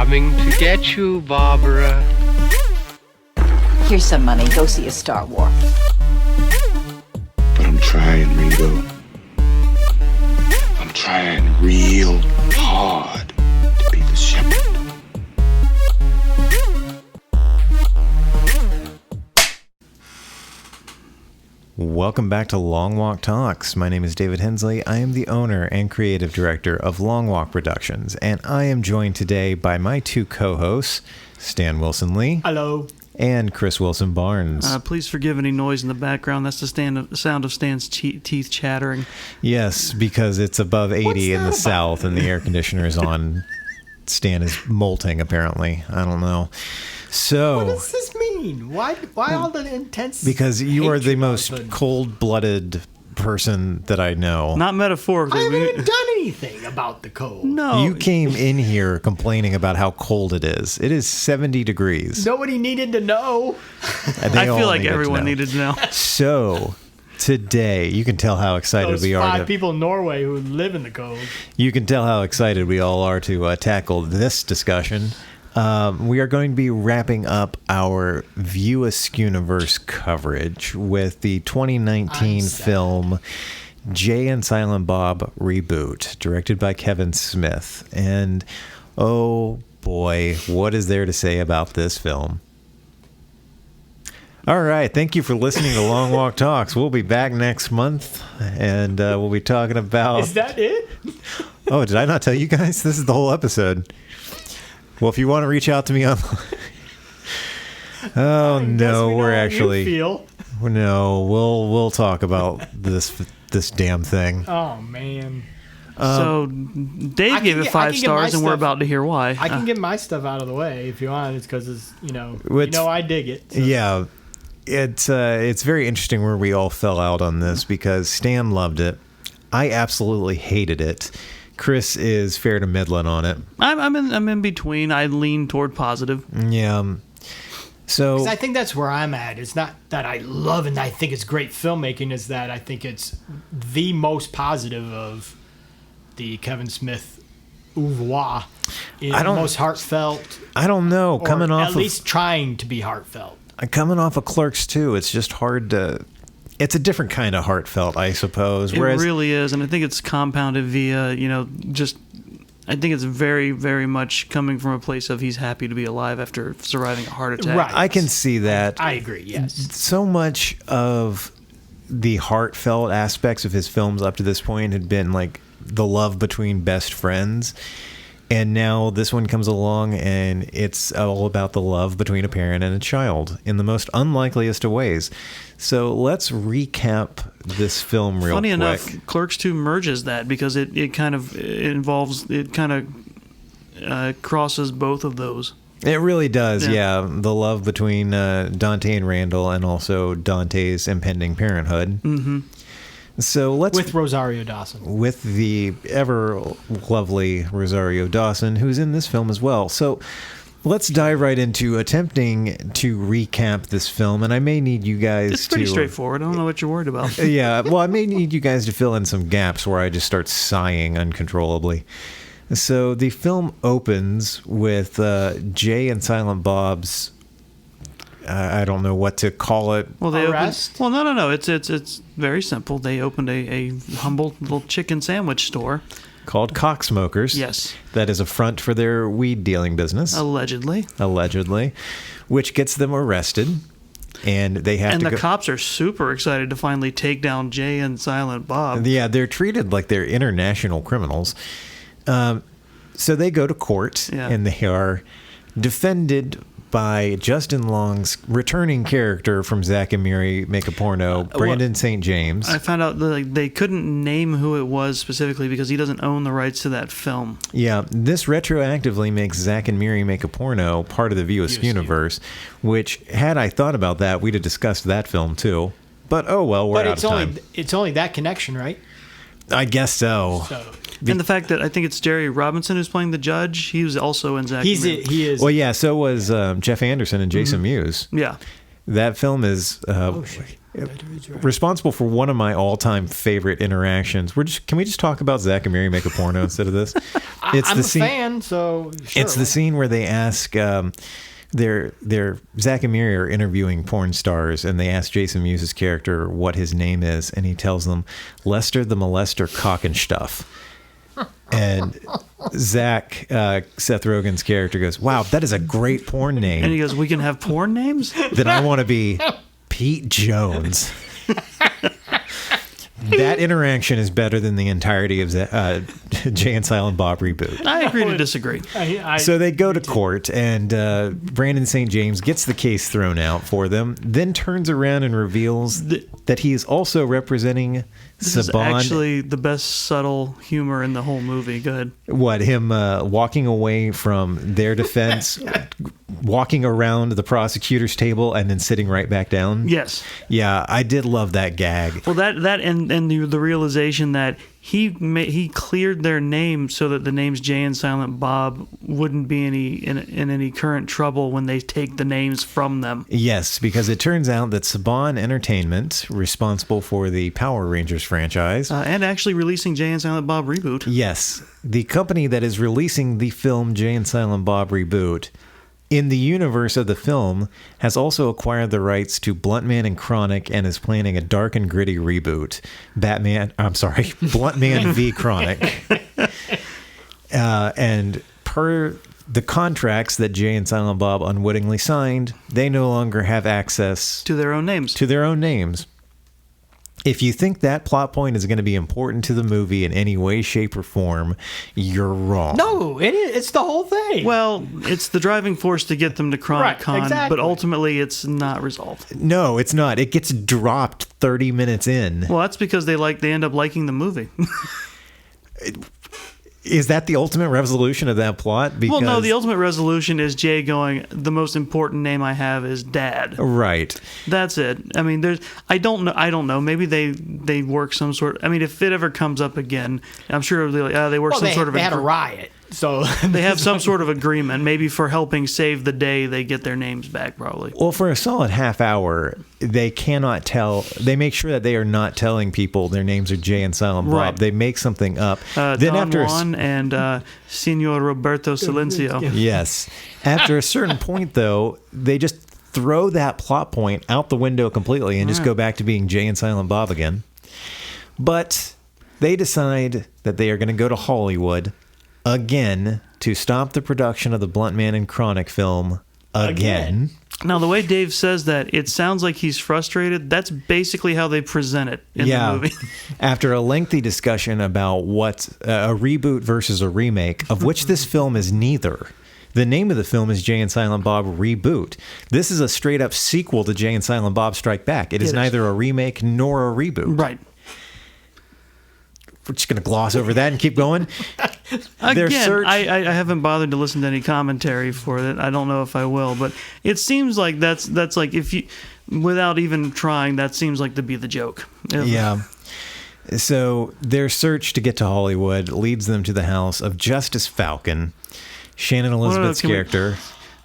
coming to get you, Barbara. Here's some money. Go see a Star War. But I'm trying, Ringo. I'm trying real hard to be the shepherd. Welcome back to Long Walk Talks. My name is David Hensley. I am the owner and creative director of Long Walk Productions, and I am joined today by my two co-hosts, Stan Wilson Lee. Hello. And Chris Wilson Barnes. Please forgive any noise in the background. That's the sound of Stan's teeth chattering. Yes, because it's above 80 in the south and the air conditioner is on. Stan is molting, apparently. I don't know. So, what does this mean? Why all the intense? Because you are the most hatred? cold-blooded person that I know. Not metaphorically. I haven't even done anything about the cold. No. You came in here complaining about how cold it is. It is 70 degrees. Nobody needed to know. I feel like everyone needed to know. So, today, you can tell how excited Those we are. five people in Norway who live in the cold. You can tell how excited we all are to tackle this discussion. We are going to be wrapping up our View Askewniverse coverage with the 2019 film Jay and Silent Bob Reboot, directed by Kevin Smith. And, oh boy, what is there to say about this film? All right, thank you for listening to Long Walk Talks. We'll be back next month, and we'll be talking about... Is that it? Oh, did I not tell you guys? This is the whole episode. Well, if you want to reach out to me on... Oh, no, we're actually... No, we'll talk about this damn thing. Oh, man. So, Dave gave it 5 stars, and we're about to hear why. I can get my stuff out of the way if you want. It's because I dig it. So. Yeah, it's very interesting where we all fell out on this because Stan loved it. I absolutely hated it. Chris is fair to middling on it. I'm in between. I lean toward positive. Yeah. So I think that's where I'm at. It's not that I love and I think it's great filmmaking. Is that I think it's the most positive of the Kevin Smith oeuvre. Most heartfelt. I don't know. Coming off at least trying to be heartfelt. Coming off of Clerks 2, it's just hard to... It's a different kind of heartfelt, I suppose. It really is, and I think it's compounded via, I think it's very, very much coming from a place of he's happy to be alive after surviving a heart attack. Right. I can see that. I agree, yes. So much of the heartfelt aspects of his films up to this point had been like the love between best friends. And now this one comes along and it's all about the love between a parent and a child in the most unlikeliest of ways. So let's recap this film real quick. Funny enough, Clerks 2 merges that because it kind of crosses both of those. It really does, yeah. The love between Dante and Randall and also Dante's impending parenthood. Mm-hmm. So with Rosario Dawson. With the ever lovely Rosario Dawson, who's in this film as well. So let's dive right into attempting to recap this film. And I may need you guys It's pretty straightforward. I don't know what you're worried about. Yeah, well, I may need you guys to fill in some gaps where I just start sighing uncontrollably. So the film opens with Jay and Silent Bob's... I don't know what to call it. Well, they arrest? No. It's very simple. They opened a humble little chicken sandwich store called Cocksmokers. Yes, that is a front for their weed dealing business. Allegedly, which gets them arrested, and they have and to. And the cops are super excited to finally take down Jay and Silent Bob. Yeah, they're treated like they're international criminals. So they go to court, and they are defended by Justin Long's returning character from Zack and Miri Make a Porno, Brandon St. James. I found out that they couldn't name who it was specifically because he doesn't own the rights to that film. Yeah, this retroactively makes Zack and Miri Make a Porno part of the View Askewniverse, which, had I thought about that, we'd have discussed that film too. But oh well, we're out of time. It's only that connection, right? I guess so. And the fact that I think it's Jerry Robinson who's playing the judge, he was also in Zack. He is. Well, yeah, so was Jeff Anderson and Jason Mewes. Yeah. That film is responsible for one of my all-time favorite interactions. Can we just talk about Zack and Miri Make a Porno instead of this? I'm a fan, so sure. It's the scene where they ask, they're Zach and Miri are interviewing porn stars, and they ask Jason Mewes' character what his name is, and he tells them Lester the Molester Cockenstuff. And Zach, Seth Rogen's character, goes, "Wow, that is a great porn name." And he goes, "We can have porn names?" Then I want to be Pete Jones. That interaction is better than the entirety of Jay and Silent Bob Reboot. I agree to disagree. So they go to court, and Brandon St. James gets the case thrown out for them, then turns around and reveals that he is also representing This is Saban. actually the best subtle humor in the whole movie. Go ahead. What, him walking away from their defense, walking around the prosecutor's table, and then sitting right back down? Yes. Yeah, I did love that gag. Well, that and the realization that he cleared their name so that the names Jay and Silent Bob wouldn't be in any current trouble when they take the names from them. Yes, because it turns out that Saban Entertainment, responsible for the Power Rangers franchise, and actually releasing Jay and Silent Bob Reboot. Yes, the company that is releasing the film Jay and Silent Bob Reboot, in the universe of the film, has also acquired the rights to Bluntman and Chronic and is planning a dark and gritty reboot. Bluntman v. Chronic. And per the contracts that Jay and Silent Bob unwittingly signed, they no longer have access to their own names. If you think that plot point is going to be important to the movie in any way, shape, or form, you're wrong. No, it's the whole thing. Well, it's the driving force to get them to Chronic Con, exactly. but ultimately it's not resolved. No, it's not. It gets dropped 30 minutes in. Well, that's because they end up liking the movie. Is that the ultimate resolution of that plot? Well, no, the ultimate resolution is Jay going, the most important name I have is Dad. Right. That's it. I mean, I don't know. Maybe they work some sort. I mean, if it ever comes up again, I'm sure they work some sort of. They had a riot, so they have some sort of agreement. Maybe for helping save the day, they get their names back. Probably. Well, for a solid half hour, they cannot tell. They make sure that they are not telling people their names are Jay and Silent Bob. Right. They make something up. Then Don Juan and Senor Roberto Silencio. Yes. After a certain point, though, they just throw that plot point out the window completely and just go back to being Jay and Silent Bob again. But they decide that they are going to go to Hollywood again to stop the production of the Bluntman and Chronic film again. Now, the way Dave says that, it sounds like he's frustrated. That's basically how they present it in the movie. After a lengthy discussion about what a reboot versus a remake, of which this film is neither. The name of the film is Jay and Silent Bob Reboot. This is a straight-up sequel to Jay and Silent Bob Strike Back. It is neither a remake nor a reboot. Right. We're just going to gloss over that and keep going. Again, I haven't bothered to listen to any commentary for it. I don't know if I will, but it seems like that's like, if you, without even trying, that seems like to be the joke. Yeah. So their search to get to Hollywood leads them to the house of Justice Falcon, Shannon Elizabeth's character.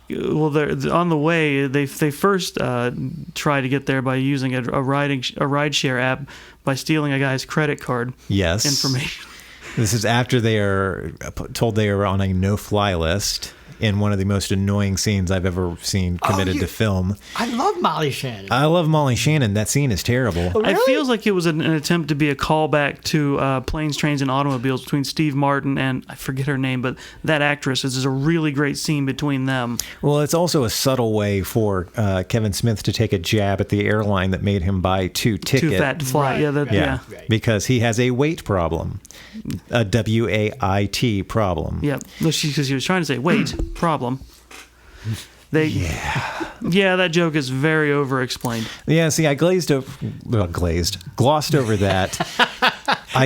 Well, they're on the way. They first try to get there by using a rideshare app by stealing a guy's credit card. Yes. Information. This is after they are told they are on a no-fly list in one of the most annoying scenes I've ever seen committed to film. I love Molly Shannon. I love Molly Shannon. That scene is terrible. Oh, really? It feels like it was an attempt to be a callback to Planes, Trains, and Automobiles between Steve Martin and, I forget her name, but that actress. This is a really great scene between them. Well, it's also a subtle way for Kevin Smith to take a jab at the airline that made him buy two tickets. Too fat to fly. Yeah. Because he has a weight problem. A WAIT problem. Yeah, because he was trying to say weight problem. Yeah, that joke is very over-explained. Yeah, see, I glossed over that.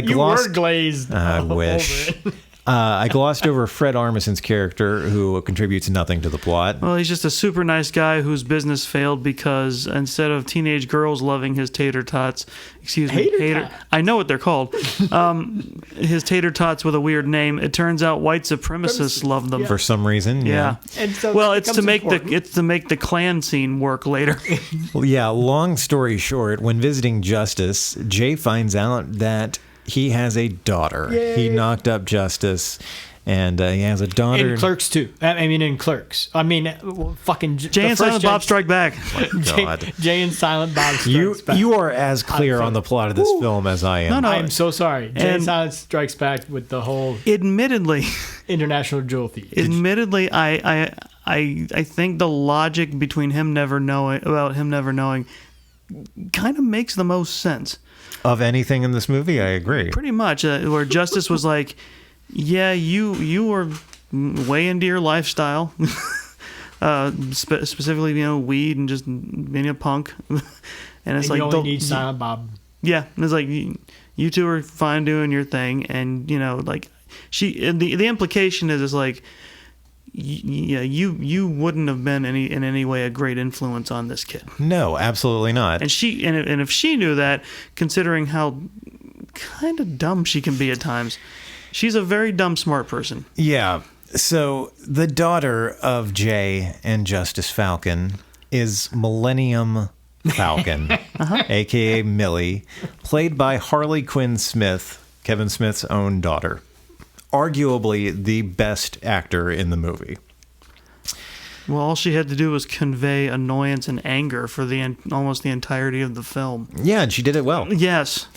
You were glazed. I wish. I glossed over Fred Armisen's character, who contributes nothing to the plot. Well, he's just a super nice guy whose business failed because instead of teenage girls loving his tater tots, I know what they're called, his tater tots with a weird name, it turns out white supremacists love them. For some reason, yeah. And so well, it's to make the Klan scene work later. Well, yeah, long story short, when visiting Justice, Jay finds out that he has a daughter. Yay. He knocked up Justice, And he has a daughter. In Clerks too. I mean, in Clerks. I mean, fucking Jay and Silent Bob Strike Back. God. Jay and Silent Bob Strikes Back. You are as clear on the plot of this film as I am. No. I am so sorry. Jay and And- Silent Strikes Back with the whole Admittedly, International Jewel Thief. I think the logic between him never knowing kind of makes the most sense. Of anything in this movie, I agree. Pretty much, where Justice was like, "Yeah, you were way into your lifestyle, specifically, weed and just being a punk." And it's And like you only need Silent Bob. Yeah, and it's like you two are fine doing your thing, and like the implication is like, you wouldn't have been in any way a great influence on this kid. No, absolutely not. And and if she knew that, considering how kind of dumb she can be at times, she's a very dumb smart person. Yeah. So the daughter of Jay and Justice Falcon is Millennium Falcon, aka Millie, played by Harley Quinn Smith, Kevin Smith's own daughter. Arguably the best actor in the movie. Well, all she had to do was convey annoyance and anger for almost the entirety of the film. Yeah, and she did it well. Yes.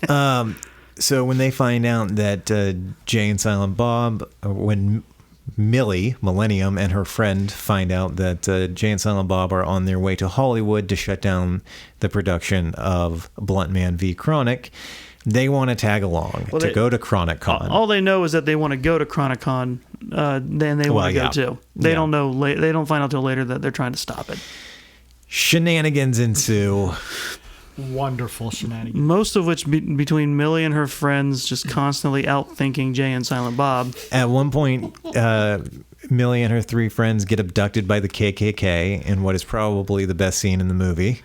So when they find out that Jay and Silent Bob, when Millie, Millennium, and her friend find out that Jay and Silent Bob are on their way to Hollywood to shut down the production of Blunt Man v. Chronic, they want to tag along go to Chronic Con. All they know is that they want to go to Chronic Con, then they want to go too. They don't know. They don't find out till later that they're trying to stop it. Shenanigans ensue. Wonderful shenanigans. Most of which between Millie and her friends just constantly outthinking Jay and Silent Bob. At one point, Millie and her three friends get abducted by the KKK in what is probably the best scene in the movie.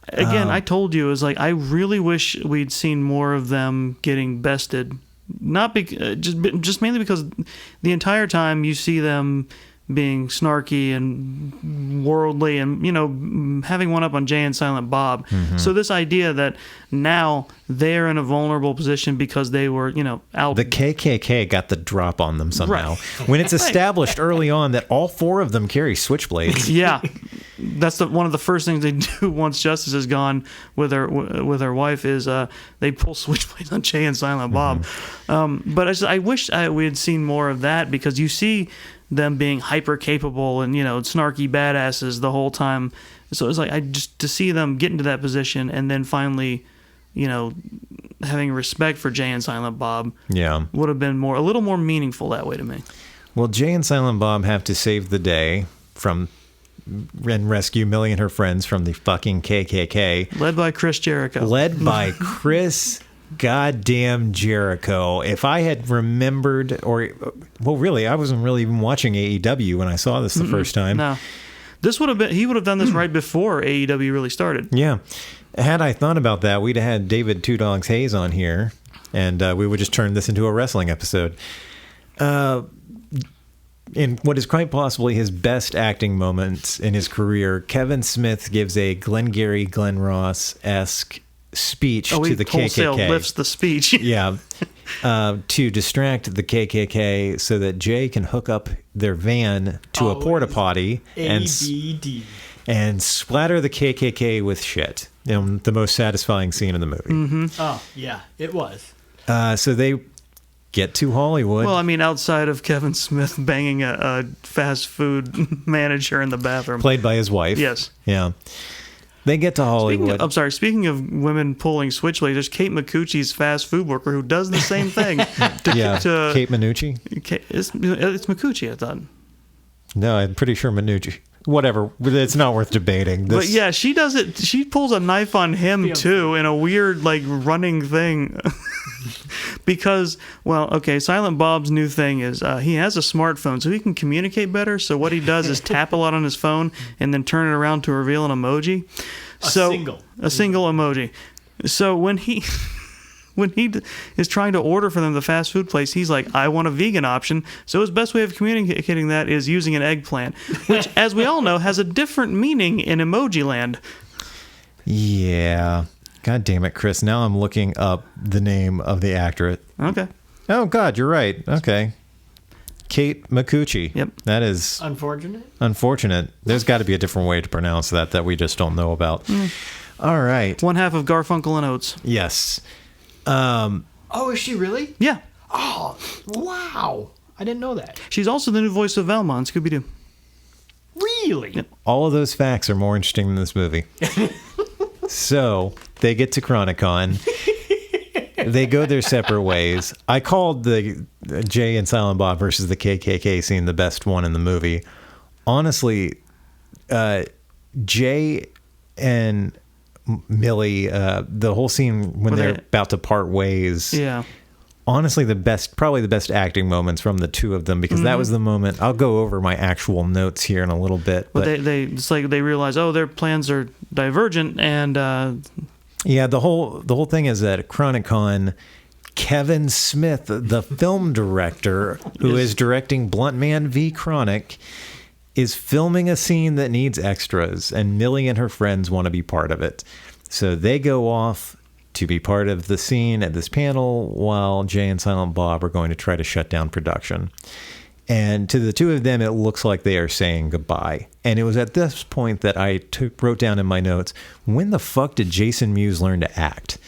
Again, I told you, it was like, I really wish we'd seen more of them getting bested. Not just mainly because the entire time you see them being snarky and worldly and, having one up on Jay and Silent Bob. Mm-hmm. So this idea that now they're in a vulnerable position because they were, out. The KKK got the drop on them somehow. Right. When it's established early on that all four of them carry switchblades. Yeah. That's one of the first things they do once Justice is gone with her wife is they pull switchblades on Jay and Silent Bob. Mm-hmm. But I wish we had seen more of that, because you see them being hyper capable and snarky badasses the whole time. So it's like to see them get into that position and then finally, having respect for Jay and Silent Bob. Yeah, would have been a little more meaningful that way to me. Well, Jay and Silent Bob have to save the day and rescue Millie and her friends from the fucking KKK. Led by Chris Jericho. Goddamn Jericho. If I had remembered, really, I wasn't really even watching AEW when I saw this the first time. No. He would have done this right before AEW really started. Yeah. Had I thought about that, we'd have had David Two Dogs Hayes on here, and we would just turn this into a wrestling episode. In what is quite possibly his best acting moments in his career, Kevin Smith gives a Glengarry Glen Ross-esque speech to the wholesale KKK. Lifts the speech. Yeah. To distract the KKK so that Jay can hook up their van to a porta potty and splatter the KKK with shit. The most satisfying scene in the movie. Mm-hmm. Oh, yeah, it was. So they get to Hollywood. Well, I mean, outside of Kevin Smith banging a fast food manager in the bathroom. Played by his wife. Yes. Yeah. They get to Hollywood. Speaking of women pulling switchblades, there's Kate McCucci's fast food worker who does the same thing. Kate Minucci? It's McCucci, I thought. No, I'm pretty sure Minucci. Whatever. It's not worth debating. But yeah, she does it. She pulls a knife on him, too, in a weird, running thing. Because, Silent Bob's new thing is he has a smartphone, so he can communicate better. So what he does is tap a lot on his phone and then turn it around to reveal an emoji. A single emoji. So when he is trying to order for them the fast food place, he's like, I want a vegan option. So his best way of communicating that is using an eggplant, which, as we all know, has a different meaning in emoji land. Yeah. God damn it, Chris. Now I'm looking up the name of the actor. Okay. Oh, God, you're right. Okay. Kate Micucci. Yep. That is Unfortunate. There's got to be a different way to pronounce that we just don't know about. All right. One half of Garfunkel and Oates. Yes. Oh, is she really? Yeah. Oh, wow. I didn't know that. She's also the new voice of Velma on Scooby-Doo. Really? Yep. All of those facts are more interesting than this movie. So they get to Chronicon. They go their separate ways. I called the Jay and Silent Bob versus the KKK scene the best one in the movie. Honestly, Jay and Millie, the whole scene when they're about to part ways. Yeah. Honestly, probably the best acting moments from the two of them, because that was the moment. I'll go over my actual notes here in a little bit. But it's like they realize, their plans are divergent, and yeah, the whole thing is that at Chronicon, Kevin Smith, the film director who is directing Blunt Man v. Chronic, is filming a scene that needs extras, and Millie and her friends want to be part of it. So they go off to be part of the scene at this panel while Jay and Silent Bob are going to try to shut down production. And to the two of them, it looks like they are saying goodbye. And it was at this point that I wrote down in my notes, when the fuck did Jason Mewes learn to act?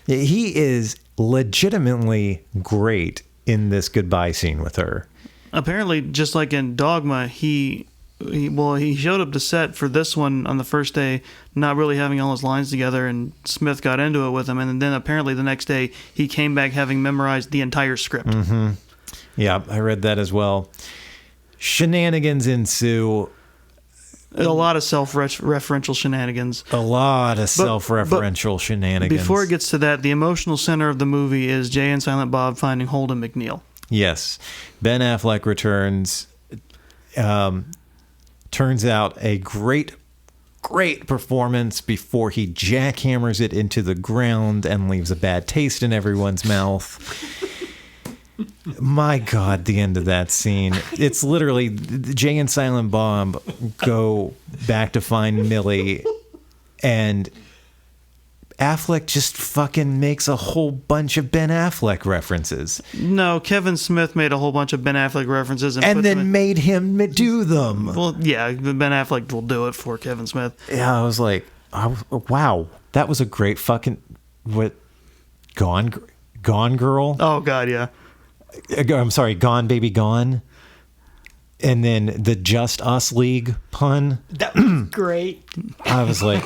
He is legitimately great in this goodbye scene with her. Apparently, just like in Dogma, he showed up to set for this one on the first day, not really having all his lines together, and Smith got into it with him. And then apparently the next day, he came back having memorized the entire script. Mm-hmm. Yeah, I read that as well. Shenanigans ensue. A lot of self-referential shenanigans. Shenanigans. Before it gets to that, the emotional center of the movie is Jay and Silent Bob finding Holden McNeil. Yes. Ben Affleck returns. Turns out a great performance before he jackhammers it into the ground and leaves a bad taste in everyone's mouth. My God, the end of that scene. It's literally Jay and Silent Bob go back to find Millie, and Affleck just fucking makes a whole bunch of Ben Affleck references. No, Kevin Smith made a whole bunch of Ben Affleck references and then made him do them. Well, yeah, Ben Affleck will do it for Kevin Smith. Yeah, I was like, wow, that was a great fucking Gone Girl. Oh God, yeah. I'm sorry, Gone Baby Gone. And then the Just Us League pun. That was great. I was like,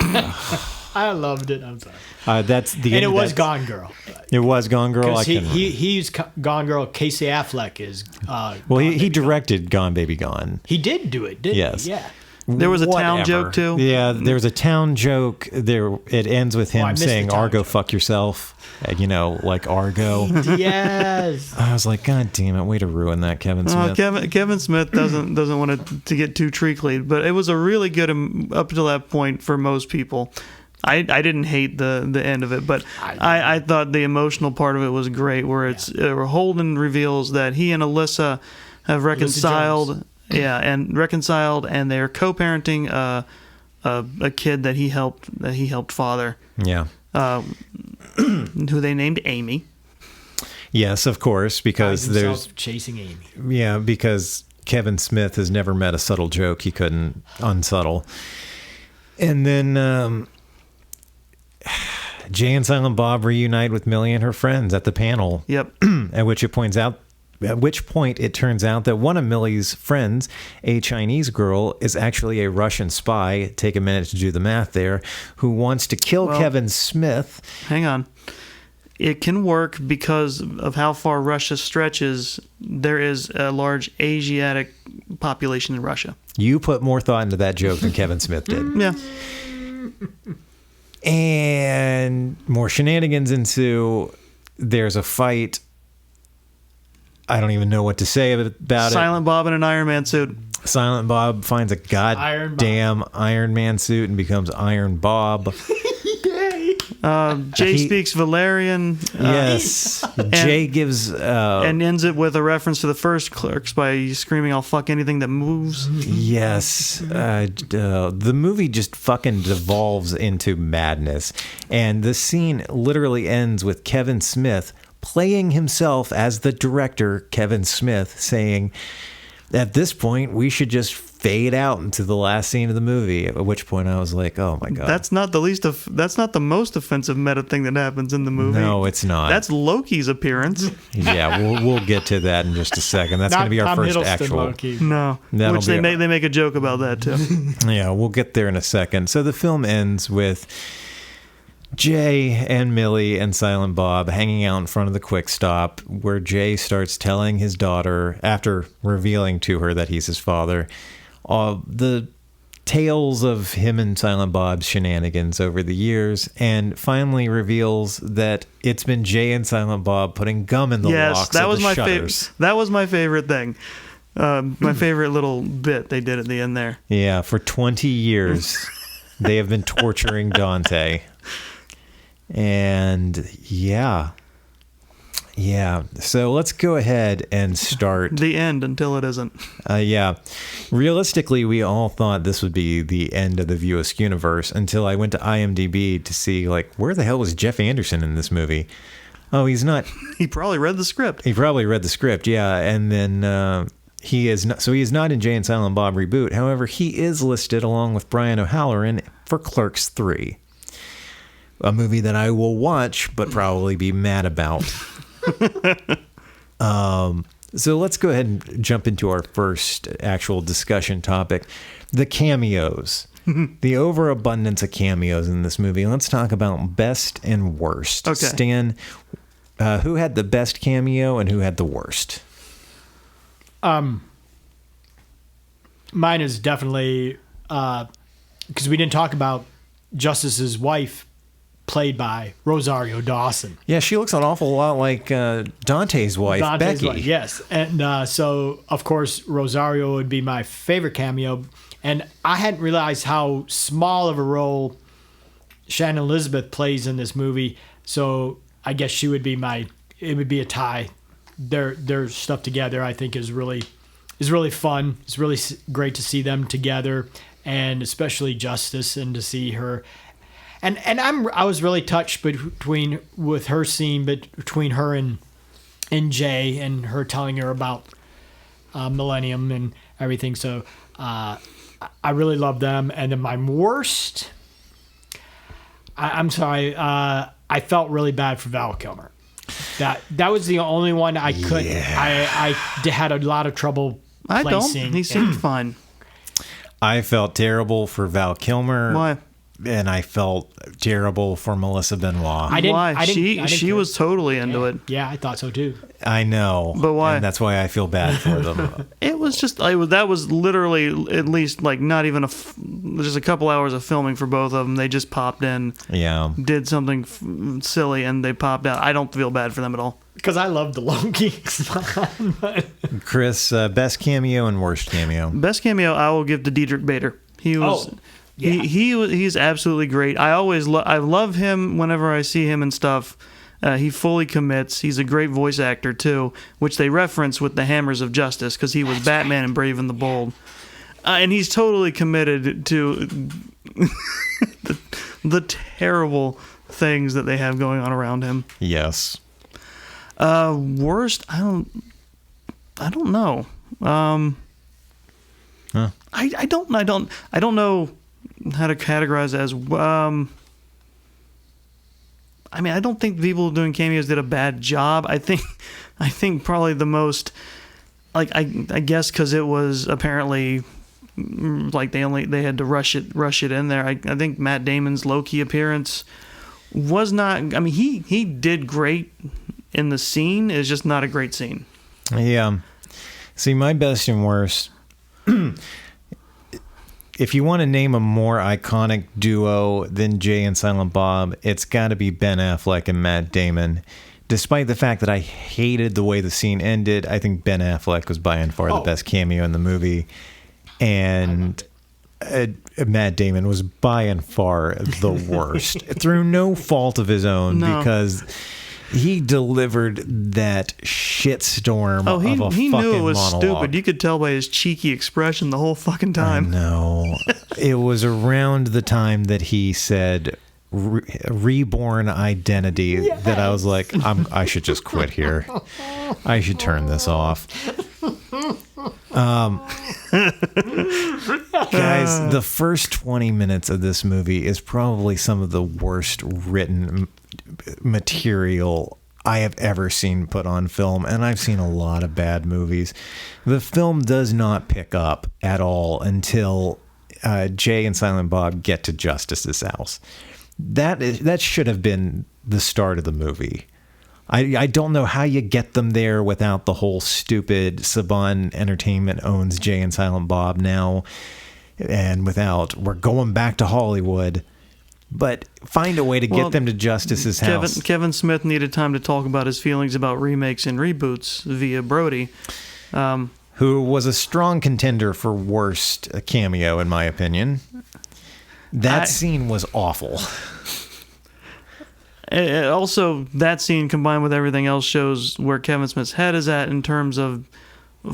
I loved it. I'm sorry. That's the and end it was Gone Girl. It was Gone Girl. He's Gone Girl. Casey Affleck is. Well, he directed Gone Baby Gone. He did do it, didn't he? Yeah. There was a town joke too. Yeah, there was a town joke. There, it ends with him saying, "Argo, joke. Fuck yourself." Like Argo. Yes. I was like, God damn it! Way to ruin that, Kevin Smith. Kevin Smith doesn't want to get too treacly, but it was a really good up to that point for most people. I didn't hate the end of it, but I thought the emotional part of it was great, where where Holden reveals that he and Alyssa have reconciled. Yeah, and reconciled, and they're co-parenting a kid that he helped father. Yeah. Who they named Amy. Yes, of course, because there's chasing Amy. Yeah, because Kevin Smith has never met a subtle joke he couldn't unsubtle. And then Jay and Silent Bob reunite with Millie and her friends at the panel. Yep. At which point it turns out that one of Millie's friends, a Chinese girl, is actually a Russian spy. Take a minute to do the math there. Who wants to kill Kevin Smith? Hang on. It can work because of how far Russia stretches. There is a large Asiatic population in Russia. You put more thought into that joke than Kevin Smith did. Yeah. And more shenanigans ensue. There's a fight. I don't even know what to say about it. Silent Bob in an Iron Man suit. Silent Bob finds a goddamn Iron Man suit and becomes Iron Bob. Yay! Jay speaks Valerian. Yes. Jay gives... and ends it with a reference to the first Clerks by screaming, "I'll fuck anything that moves." Yes. The movie just fucking devolves into madness. And the scene literally ends with Kevin Smith playing himself as the director, Kevin Smith, saying, at this point, we should just fade out into the last scene of the movie. At which point I was like, oh my God. That's not the most offensive meta thing that happens in the movie. No, it's not. That's Loki's appearance. Yeah, we'll get to that in just a second. That's going to be our Tom first Hiddleston actual. Loki. No, That'll which be they make a joke about that too. Yeah, we'll get there in a second. So the film ends with Jay and Millie and Silent Bob hanging out in front of the Quick Stop, where Jay starts telling his daughter, after revealing to her that he's his father, the tales of him and Silent Bob's shenanigans over the years, and finally reveals that it's been Jay and Silent Bob putting gum in the locks that of was the my shutters. favorite. That was my favorite thing. My favorite little bit they did at the end there. Yeah, for 20 years, they have been torturing Dante. And yeah. So let's go ahead and start. The end until it isn't. Yeah. Realistically, we all thought this would be the end of the View Askewniverse until I went to IMDb to see, like, where the hell was Jeff Anderson in this movie? Oh, he's not. He probably read the script. He probably read the script, yeah. And then he is not. So he is not in Jay and Silent Bob Reboot. However, he is listed along with Brian O'Halloran for Clerks 3. A movie that I will watch, but probably be mad about. So let's go ahead and jump into our first actual discussion topic, the cameos. The overabundance of cameos in this movie. Let's talk about best and worst. Okay. Stan, who had the best cameo and who had the worst? Mine is definitely because we didn't talk about Justice's wife, played by Rosario Dawson. Yeah, she looks an awful lot like Dante's wife, Becky. Wife, yes. And so, of course, Rosario would be my favorite cameo. And I hadn't realized how small of a role Shannon Elizabeth plays in this movie. So I guess she would be it would be a tie. Their stuff together, I think, is really fun. It's really great to see them together, and especially Justice, and to see her. And I was really touched with her scene between her and Jay, and her telling her about Millennium and everything. So I really love them. And then my worst, I'm sorry, I felt really bad for Val Kilmer. That was the only one I couldn't. Yeah. I had a lot of trouble placing. He seemed fine. I felt terrible for Val Kilmer. Why? And I felt terrible for Melissa Benoit. Why? She was totally into it. Yeah, I thought so too. I know. But why? And that's why I feel bad for them. It was just, that was literally at least like not even just a couple hours of filming for both of them. They just popped in, did something silly, and they popped out. I don't feel bad for them at all. Because I love the Loki. Chris, best cameo and worst cameo. Best cameo I will give to Diedrich Bader. He was... Oh. Yeah. He's absolutely great. I love him whenever I see him and stuff. He fully commits. He's a great voice actor too, which they reference with the Hammers of Justice because he was Batman and Brave and the Bold. And he's totally committed to the terrible things that they have going on around him. Yes. Worst, I don't know. I don't know how to categorize it as. I mean, I don't think the people doing cameos did a bad job. I think probably the most, like, I guess because it was apparently like they had to rush it in there. I think Matt Damon's Loki appearance was not. I mean, he did great in the scene. It's just not a great scene. Yeah. See, my best and worst. If you want to name a more iconic duo than Jay and Silent Bob, it's got to be Ben Affleck and Matt Damon. Despite the fact that I hated the way the scene ended, I think Ben Affleck was by and far the best cameo in the movie. And Matt Damon was by and far the worst. Through no fault of his own, because he delivered that shitstorm of a fucking monologue. He knew it was stupid. You could tell by his cheeky expression the whole fucking time. I know. It was around the time that he said, reborn identity that I was like, I should just quit here. I should turn this off. Guys, the first 20 minutes of this movie is probably some of the worst written material I have ever seen put on film, and I've seen a lot of bad movies. The film does not pick up at all until Jay and Silent Bob get to Justice's house. That should have been the start of the movie. I don't know how you get them there without the whole stupid Saban Entertainment owns Jay and Silent Bob now, and without we're going back to Hollywood. But find a way to get them to Justice's house. Kevin Smith needed time to talk about his feelings about remakes and reboots via Brody. Who was a strong contender for worst cameo, in my opinion. That scene was awful. Also, that scene combined with everything else shows where Kevin Smith's head is at in terms of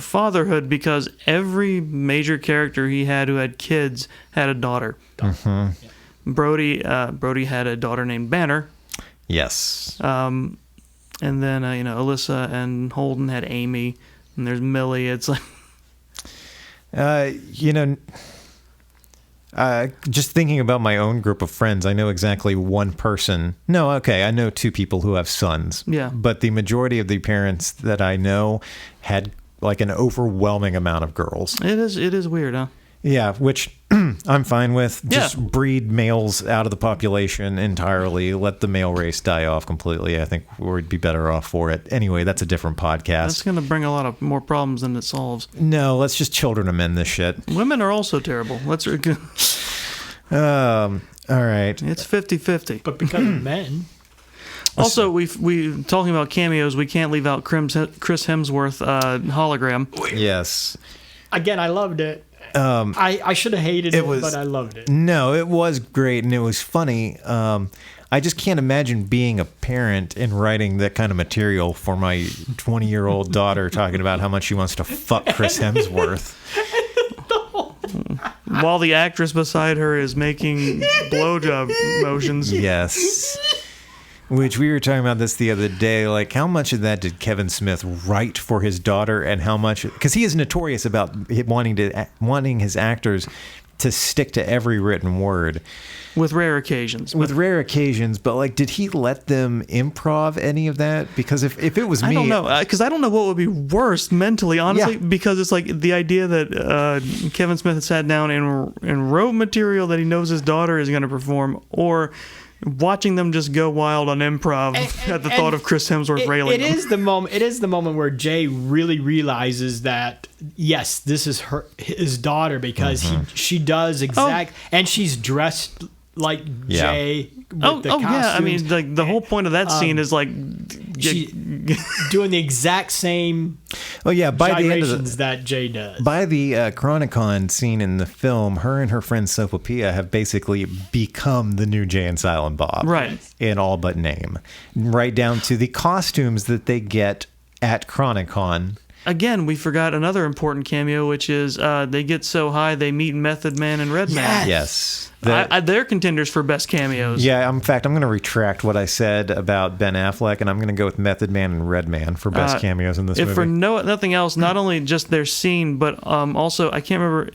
fatherhood, because every major character he had who had kids had a daughter. Mm-hmm. Brody had a daughter named Banner. Yes. And then Alyssa and Holden had Amy, and there's Millie. It's like, just thinking about my own group of friends, I know exactly one person. No, okay, I know two people who have sons. Yeah. But the majority of the parents that I know had like an overwhelming amount of girls. It is weird, huh? Yeah, which I'm fine with. Just breed males out of the population entirely. Let the male race die off completely. I think we'd be better off for it. Anyway, that's a different podcast. That's going to bring a lot of more problems than it solves. No, let's just children amend this shit. Women are also terrible. All right. It's 50-50. But because of men. Also, we talking about cameos, we can't leave out Chris Hemsworth hologram. Yes. Again, I loved it. I should have hated it, but I loved it. No, it was great, and it was funny. I just can't imagine being a parent and writing that kind of material for my 20-year-old daughter talking about how much she wants to fuck Chris Hemsworth. While the actress beside her is making blowjob motions. Yes. Which we were talking about this the other day, like how much of that did Kevin Smith write for his daughter, and how much, because he is notorious about wanting his actors to stick to every written word. With rare occasions. But like, did he let them improv any of that? Because if it was me... I don't know, because I don't know what would be worse mentally, honestly, because it's like the idea that Kevin Smith had sat down and wrote material that he knows his daughter is going to perform, or watching them just go wild on improv at the thought of Chris Hemsworth railing them. It is the moment where Jay really realizes that, yes, this is his daughter, because she does and she's dressed like Jay with the costumes. Yeah, I mean, like the whole point of that scene is like she doing the exact same by the end of that Jay does. By the Chronicon scene in the film, her and her friend Sophia have basically become the new Jay and Silent Bob. Right. In all but name. Right down to the costumes that they get at Chronicon. Again, we forgot another important cameo, which is they get so high they meet Method Man and Redman. Yes. They're contenders for best cameos. Yeah, in fact, I'm going to retract what I said about Ben Affleck, and I'm going to go with Method Man and Redman for best cameos in this movie. If for nothing else, not only just their scene, but also, I can't remember.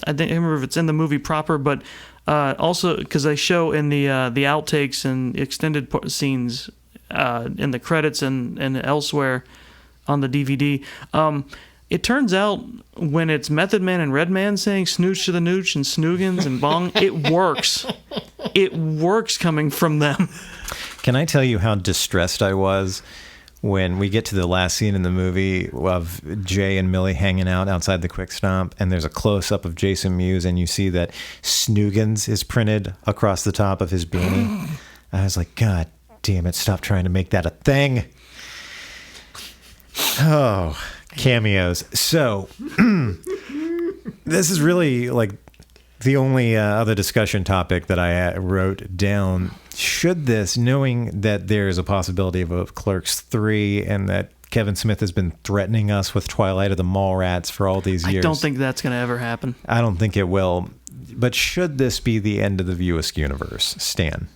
I can't remember if it's in the movie proper, but also because they show in the outtakes and extended scenes in the credits and elsewhere on the DVD. It turns out when it's Method Man and Redman saying snooch to the nooch and snoogans and bong, it works. It works coming from them. Can I tell you how distressed I was when we get to the last scene in the movie of Jay and Millie hanging out outside the Quick Stop, and there's a close-up of Jason Mewes, and you see that Snoogans is printed across the top of his beanie? I was like, God damn it, stop trying to make that a thing. Oh, cameos. So, this is really like the only other discussion topic that I wrote down. Should this, knowing that there's a possibility of a Clerks 3 and that Kevin Smith has been threatening us with Twilight of the Mallrats for all these years. I don't think that's going to ever happen. I don't think it will. But should this be the end of the View Askew universe, Stan?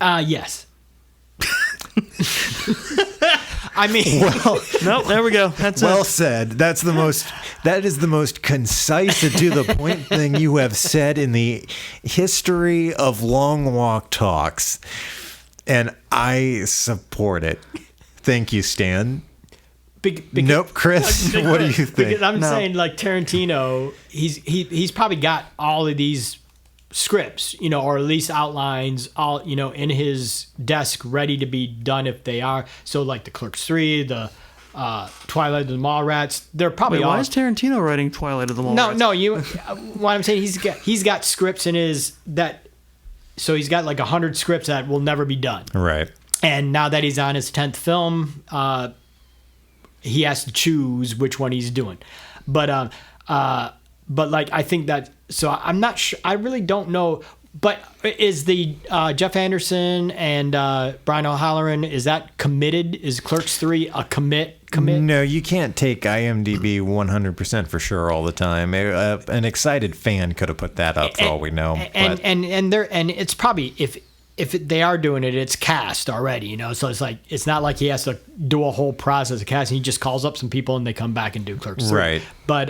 Yes. I mean, Well, Nope, there we go. That's well it. said. That is the most concise and to the point thing you have said in the history of Long Walk Talks. And I support it. Thank you, Stan. Nope, Chris. What do you think? Because I'm No. saying, like, Tarantino, he's probably got all of these scripts, or at least outlines, all in his desk, ready to be done if they are. So, like the Clerks 3, the Twilight of the Mallrats, they're probably Wait, all. why is Tarantino writing Twilight of the Mallrats? No. What I'm saying, he's got scripts in his that. So he's got like 100 scripts that will never be done. Right. And now that he's on his 10th film, he has to choose which one he's doing. But like, I think that, so I'm not sure, I really don't know. But is the Jeff Anderson and Brian O'Halloran, is that committed? Is Clerks 3 a commit? No, you can't take IMDb 100% for sure all the time. An excited fan could have put that up for all we know. And it's probably, if they are doing it, it's cast already, So it's like, it's not like he has to do a whole process of casting. He just calls up some people and they come back and do Clerks 3. Right. But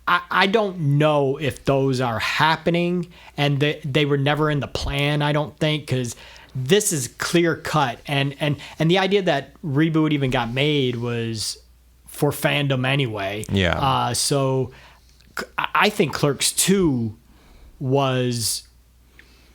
I don't know if those are happening, and they were never in the plan, I don't think, because this is clear cut. And the idea that Reboot even got made was for fandom anyway. Yeah. So I think Clerks 2 was...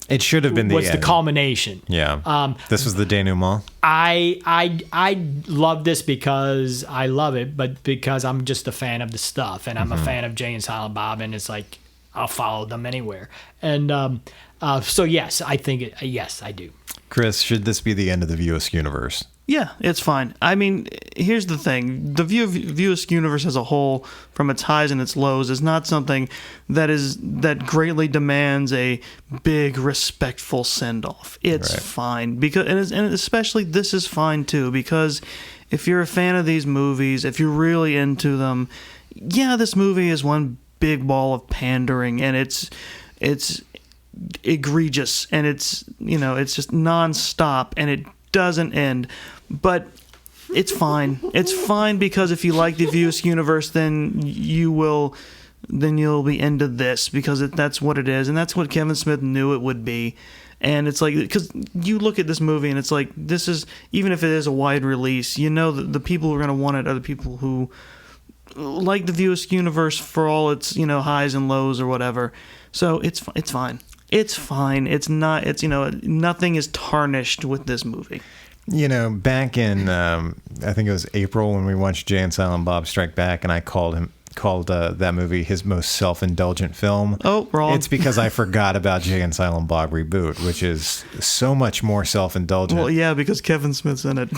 It should have been the was end. the culmination. Yeah. This was the denouement. I love this because I love it, but because I'm just a fan of the stuff, and I'm a fan of Jay and Silent Bob, and it's like I'll follow them anywhere. And so yes, I think yes, I do. Chris, should this be the end of the View Askewniverse? Yeah, it's fine. I mean, here's the thing. The View Askewniverse as a whole, from its highs and its lows, is not something that greatly demands a big, respectful send-off. It's Right. fine. And especially this is fine, too, because if you're a fan of these movies, if you're really into them, yeah, this movie is one big ball of pandering, and it's egregious, and it's just nonstop, and it doesn't end. But it's fine. It's fine because if you like the View Askewniverse, then you'll be into this, because that's what it is, and that's what Kevin Smith knew it would be. And it's like, because you look at this movie and it's like, this is, even if it is a wide release, the people who are going to want it are the people who like the View Askewniverse for all its highs and lows or whatever. So it's fine. It's fine. It's not. It's nothing is tarnished with this movie. Back in I think it was April when we watched Jay and Silent Bob Strike Back, and I called that movie his most self-indulgent film. Oh, wrong. It's because I forgot about Jay and Silent Bob Reboot, which is so much more self-indulgent. Well, yeah, because Kevin Smith's in it.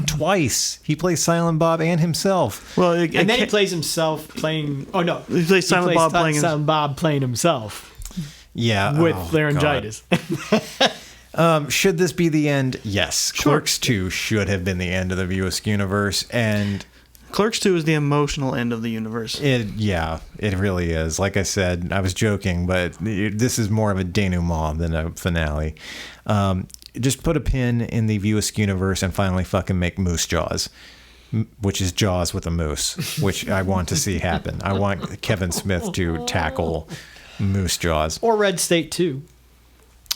Twice. He plays Silent Bob and himself. Well, And then he plays himself playing. Oh no, He plays Silent Bob playing his- Silent Bob playing himself Yeah. with oh, laryngitis. Should this be the end? Yes. Sure. Clerks 2 should have been the end of the View Askewniverse, and Clerks 2 is the emotional end of the universe. it really is. Like I said, I was joking, but this is more of a denouement than a finale. Just put a pin in the View Askewniverse and finally fucking make Moose Jaws, which is Jaws with a moose, which I want to see happen. I want Kevin Smith to tackle Moose Jaws. Or Red State 2.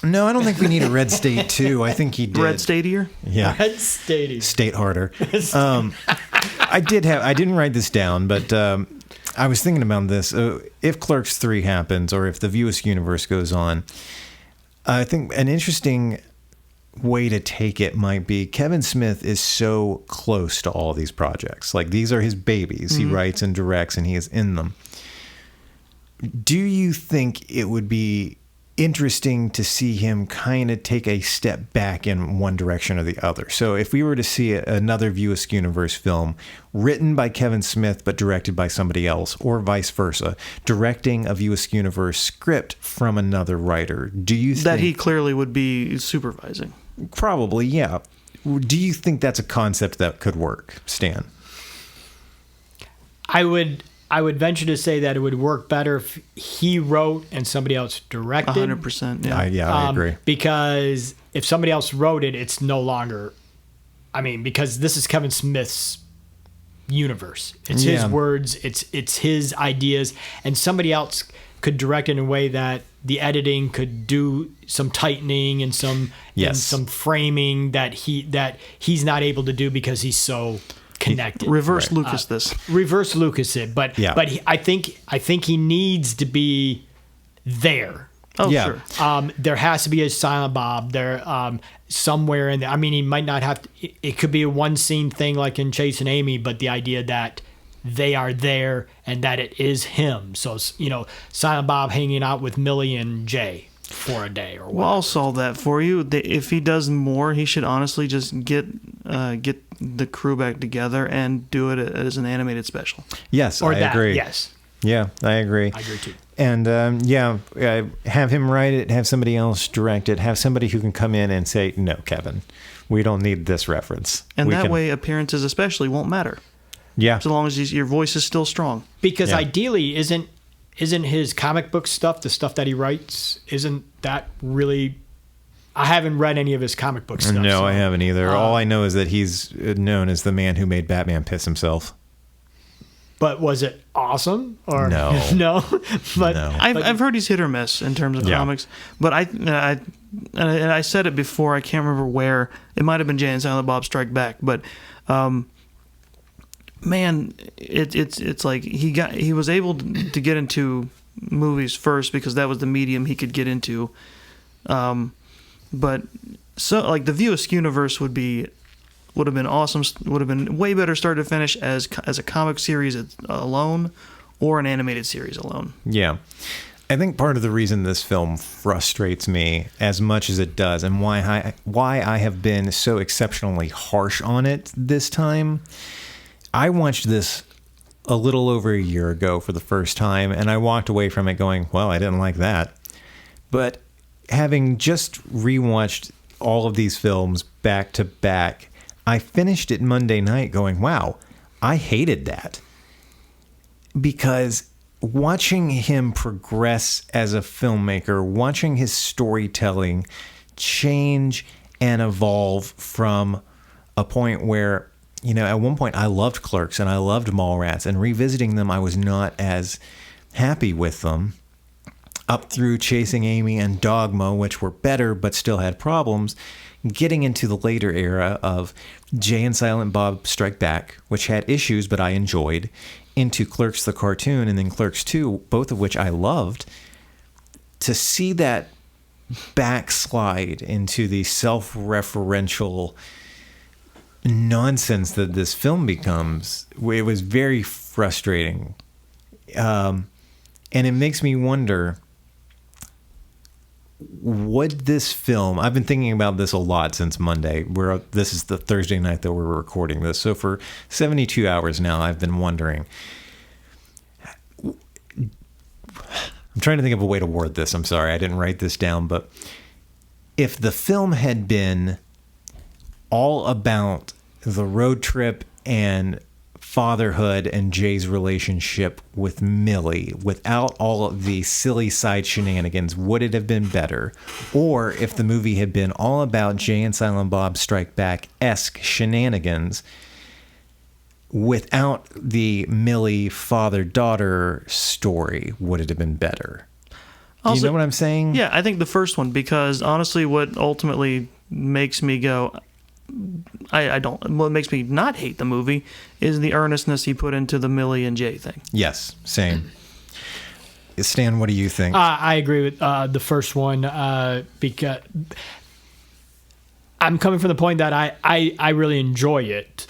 No, I don't think we need a Red State 2. I think he did. Red Stadier? Yeah. Red State. State harder. I didn't write this down, but I was thinking about this. If Clerks 3 happens, or if the View Askewniverse goes on, I think an interesting way to take it might be Kevin Smith is so close to all these projects. Like, these are his babies. He writes and directs, and he is in them. Do you think it would be interesting to see him kind of take a step back in one direction or the other? So if we were to see another View Askewniverse film written by Kevin Smith but directed by somebody else, or vice versa, directing a View Askewniverse script from another writer, do you think That he clearly would be supervising. Probably, yeah. Do you think that's a concept that could work, Stan? I would I would venture to say that it would work better if he wrote and somebody else directed. 100%. Yeah. I agree. Because if somebody else wrote it, it's no longer. I mean, because this is Kevin Smith's universe. It's his words. It's his ideas, and somebody else could direct it in a way that the editing could do some tightening and some framing that he's not able to do because he's so connected. Reverse Lucas this. Reverse Lucas it, but I think he needs to be there. Oh, sure. There has to be a Silent Bob there somewhere in there. I mean, he might not have to, it could be a one scene thing like in Chasing Amy, but the idea that they are there and that it is him. So, Silent Bob hanging out with Millie and Jay for a day or whatever. Well, I'll solve that for you. If he does more, he should honestly just get the crew back together and do it as an animated special. Yes, I agree. Yes. Yeah, I agree. I agree too. And have him write it, have somebody else direct it, have somebody who can come in and say, no, Kevin, we don't need this reference. And way appearances especially won't matter. Yeah. So long as your voice is still strong. Because ideally, isn't his comic book stuff, the stuff that he writes, isn't that really... I haven't read any of his comic book stuff. No, I haven't either. All I know is that he's known as the man who made Batman piss himself. But was it awesome? Or no? No. But no. I've heard he's hit or miss in terms of comics. But I said it before. I can't remember where. It might have been Jay and Silent Bob Strike Back. But man, it's like he was able to get into movies first because that was the medium he could get into. But so like the View Askewniverse would have been awesome. Would have been way better start to finish as a comic series alone, or an animated series alone. Yeah, I think part of the reason this film frustrates me as much as it does, and why I have been so exceptionally harsh on it this time. I watched this a little over a year ago for the first time, and I walked away from it going, "Well, I didn't like that." But having just rewatched all of these films back to back, I finished it Monday night going, wow, I hated that. Because watching him progress as a filmmaker, watching his storytelling change and evolve from a point where, at one point I loved Clerks and I loved Mallrats, and revisiting them, I was not as happy with them, up through Chasing Amy and Dogma, which were better but still had problems, getting into the later era of Jay and Silent Bob Strike Back, which had issues but I enjoyed, into Clerks the cartoon, and then Clerks 2, both of which I loved. To see that backslide into the self-referential nonsense that this film becomes, it was very frustrating. And it makes me wonder, would this film... I've been thinking about this a lot since Monday. This is the Thursday night that we're recording this. So for 72 hours now, I've been wondering... I'm trying to think of a way to word this. I'm sorry, I didn't write this down. But if the film had been all about the road trip and fatherhood and Jay's relationship with Millie without all of the silly side shenanigans, would it have been better? Or if the movie had been all about Jay and Silent Bob Strike Back-esque shenanigans without the Millie father-daughter story, would it have been better? Do you know what I'm saying? Yeah, I think the first one, because honestly what ultimately makes me go... what makes me not hate the movie is the earnestness he put into the Millie and Jay thing. Yes, same. Stan, what do you think? I agree with the first one because I'm coming from the point that I really enjoy it,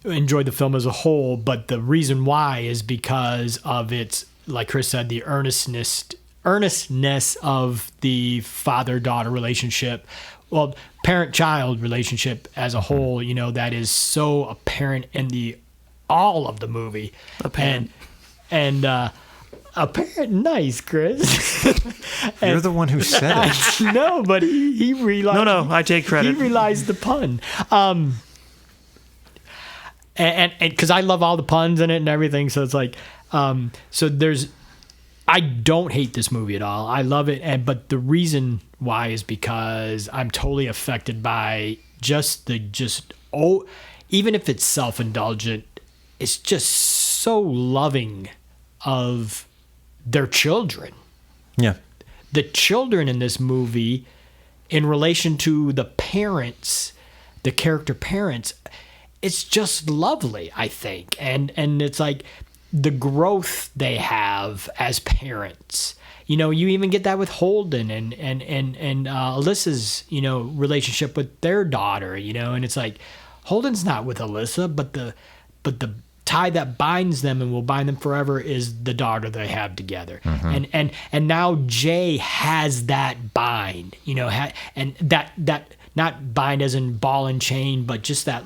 enjoy the film as a whole, but the reason why is because of its, like Chris said, the earnestness of the father-daughter relationship. Well, parent-child relationship as a whole, that is so apparent in all of the movie. Apparent. And apparent, nice, Chris. You're the one who said it. No, but he realized. No, I take credit. He realized the pun. and because I love all the puns in it and everything, so it's like, I don't hate this movie at all. I love it, but the reason why is because I'm totally affected by even if it's self-indulgent, it's just so loving of their children. Yeah. The children in this movie, in relation to the parents, the character parents, it's just lovely, I think. And it's like the growth they have as parents. You know, you even get that with Holden and Alyssa's, you know, relationship with their daughter, you know, and it's like Holden's not with Alyssa, but the tie that binds them and will bind them forever is the daughter they have together. Mm-hmm. And now Jay has that bind, you know, and that not bind as in ball and chain, but just that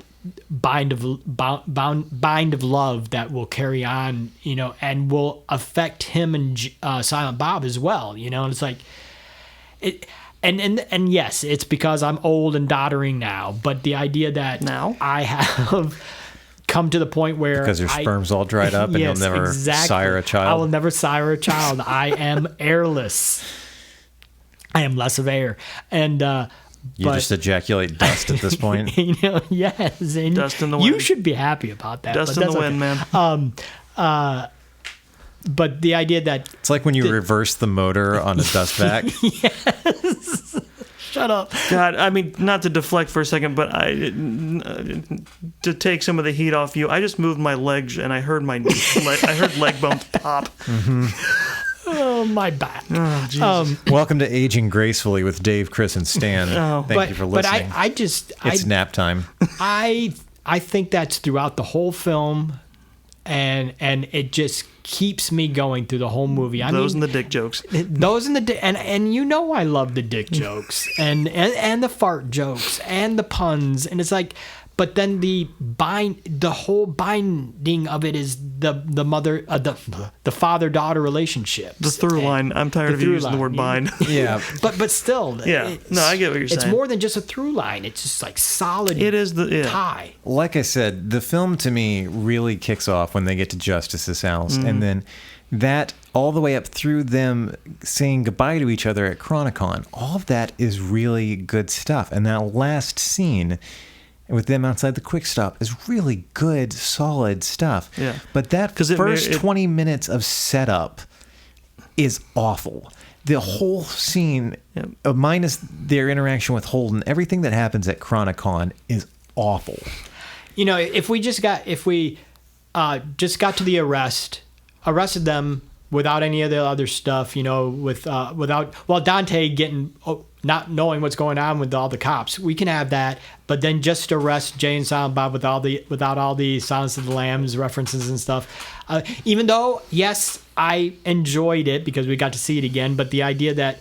bind of love that will carry on, you know, and will affect him and Silent Bob as well, you know. And it's like it. And yes, it's because I'm old and doddering now, but the idea that now I have come to the point where because your sperm's all dried up and yes, you'll never sire a child. I will never sire a child. I am airless. I am less of air. And you just ejaculate dust at this point. You know, yes. And dust in the wind. You should be happy about that. Dust in the wind, man. But the idea that it's like when you reverse the motor on a dust vac. Yes. Shut up. God, I mean, not to deflect for a second, but to take some of the heat off you, I just moved my legs and I heard I heard leg bones pop. Mm-hmm. Oh, my back. Oh, Jesus. Welcome to Aging Gracefully with Dave, Chris, and Stan. Thank you for listening. But it's nap time. I think that's throughout the whole film, and it just keeps me going through the whole movie. Those and the dick jokes. Those and the and you know I love the dick jokes and the fart jokes and the puns, and it's like, but then the whole binding of it is the mother the father-daughter relationship. The through line. I'm tired of you using the word bind. Yeah. but still. Yeah. No, I get what you're saying. It's more than just a through line. It's just like solid. It is the tie. Like I said, the film to me really kicks off when they get to Justice's house, and then that all the way up through them saying goodbye to each other at Chronicon. All of that is really good stuff, and that last scene with them outside the Quick Stop is really good, solid stuff. Yeah. But that first 20 minutes of setup is awful. The whole scene, minus their interaction with Holden, everything that happens at Chronicon is awful. You know, if we just got to the arrested them without any of the other stuff, you know, without Dante getting not knowing what's going on with all the cops, we can have that. But then just arrest Jay and Silent Bob without all the Silence of the Lambs references and stuff. Even though, yes, I enjoyed it because we got to see it again, but the idea that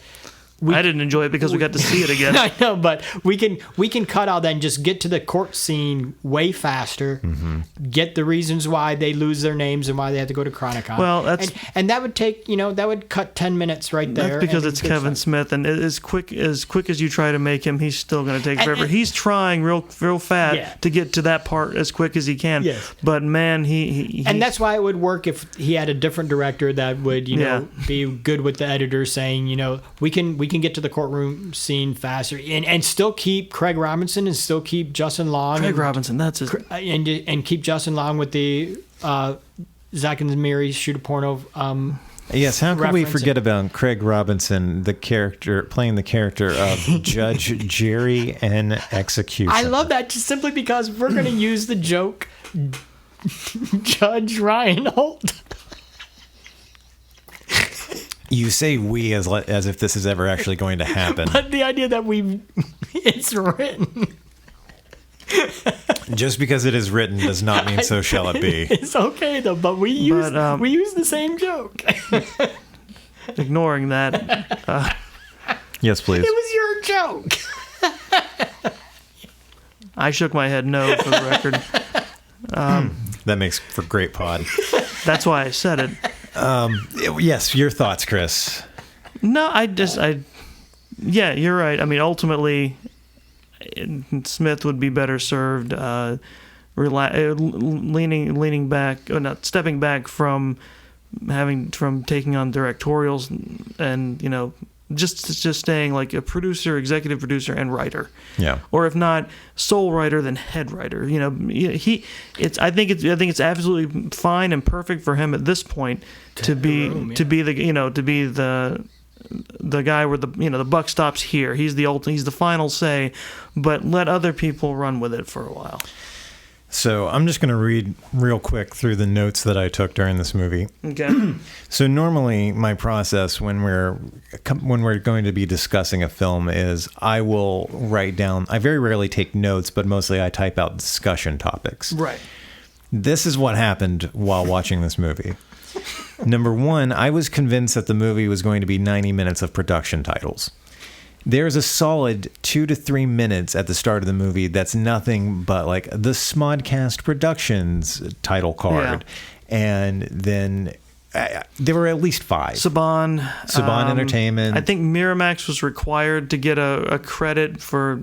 I didn't enjoy it because we got to see it again. I know, but we can cut out that and just get to the court scene way faster. Mm-hmm. Get the reasons why they lose their names and why they have to go to Chronicon. Well, that's and that would take that would cut 10 minutes right there. That's because it's Kevin Smith, and as quick as you try to make him, he's still going to take forever. He's trying real fast to get to that part as quick as he can. Yes. But man, he and that's why it would work if he had a different director that would be good with the editor saying we can get to the courtroom scene faster and still keep Craig Robinson and still keep Justin Long. Robinson, that's his. And keep Justin Long with the Zack and Miri shoot a porno. Yes, how could we forget about Craig Robinson, playing the character of Judge Jerry N. Execution? I love that just simply because we're going to use the joke Judge Ryan Holt. You say we as if this is ever actually going to happen. But the idea that it's written. Just because it is written does not mean so shall it be. It's okay though, but we use the same joke. Ignoring that. Yes, please. It was your joke. I shook my head no for the record. That makes for great pod. That's why I said it. Yes, your thoughts, Chris. No, yeah, you're right. I mean, ultimately, Smith would be better served leaning back, or not stepping back from taking on directorials, and just staying like a producer, executive producer, and writer. Yeah. Or if not sole writer, then head writer. I think it's absolutely fine and perfect for him at this point to be the guy where the buck stops here. He's the final say, but let other people run with it for a while. So I'm just going to read real quick through the notes that I took during this movie. Okay. So normally my process when we're going to be discussing a film is I will write down. I very rarely take notes, but mostly I type out discussion topics. Right. This is what happened while watching this movie. Number one, I was convinced that the movie was going to be 90 minutes of production titles. There's a solid 2 to 3 minutes at the start of the movie that's nothing but like the Smodcast Productions title card. Yeah. And then there were at least 5. Saban Entertainment. I think Miramax was required to get a credit for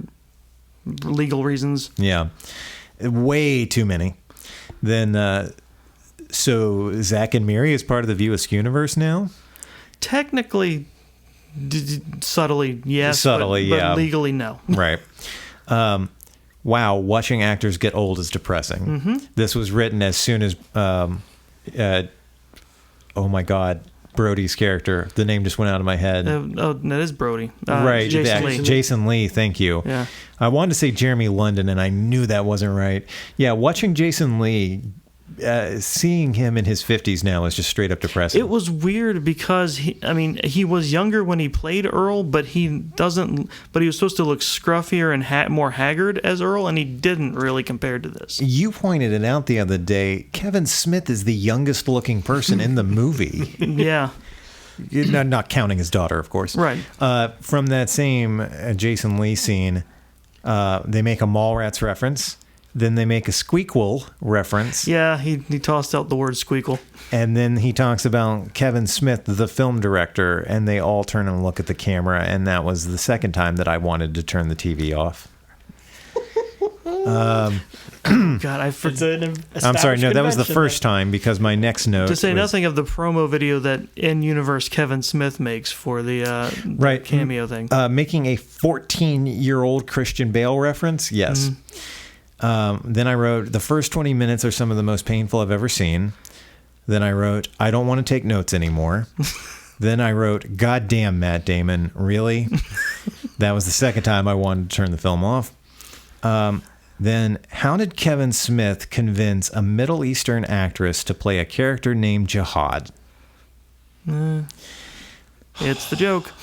legal reasons. Yeah. Way too many. Then, so Zach and Miri is part of the View Askewniverse now? Technically, subtly, yes. But legally, no. Right. Wow, watching actors get old is depressing. Mm-hmm. This was written as soon as, oh my God, Brody's character. The name just went out of my head. That is Brody. Right. Jason Lee. Jason Lee, thank you. Yeah. I wanted to say Jeremy London, and I knew that wasn't right. Yeah, watching Jason Lee, seeing him in his 50s now is just straight up depressing. It was weird because he was younger when he played Earl, but he was supposed to look scruffier and more haggard as Earl, and he didn't really compared to this. You pointed it out the other day. Kevin Smith is the youngest looking person in the movie. Yeah. Not counting his daughter, of course. Right. From that same Jason Lee scene, they make a Mallrats reference. Then they make a Squeakquel reference. Yeah, he tossed out the word squeakle. And then he talks about Kevin Smith, the film director, and they all turn and look at the camera, and that was the second time that I wanted to turn the TV off. God, I forgot. I'm sorry, no, that was the first time, because my next note to say nothing of the promo video that in-universe Kevin Smith makes for the Cameo thing. Making a 14-year-old Christian Bale reference, yes. Mm-hmm. Then I wrote, the first 20 minutes are some of the most painful I've ever seen. Then I wrote, I don't want to take notes anymore. Then I wrote, God damn, Matt Damon, really? That was the second time I wanted to turn the film off. Then, how did Kevin Smith convince a Middle Eastern actress to play a character named Jihad? It's the joke.